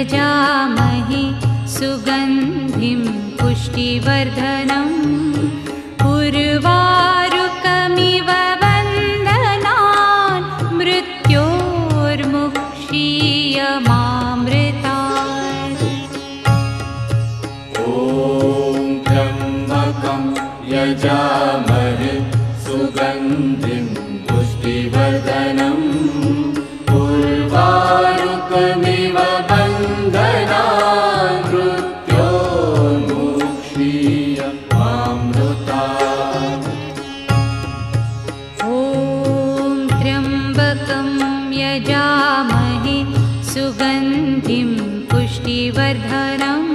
यजामहे सुगन्धिं पुष्टिवर्धनम् उर्वारुकमिव वन्दनान् मृत्योर्मुक्षीयमामृतात्। ॐ त्र्यम्बकं यजामहे सुगन्धिं पुष्टिवर्धनम् उर्वारुकमिव वन्दनान् मृत्योर्मुक्षीयमामृतात्। ॐ त्र्यम्बकं यजामहे सुगन्धिं पुष्टिवर्धनम्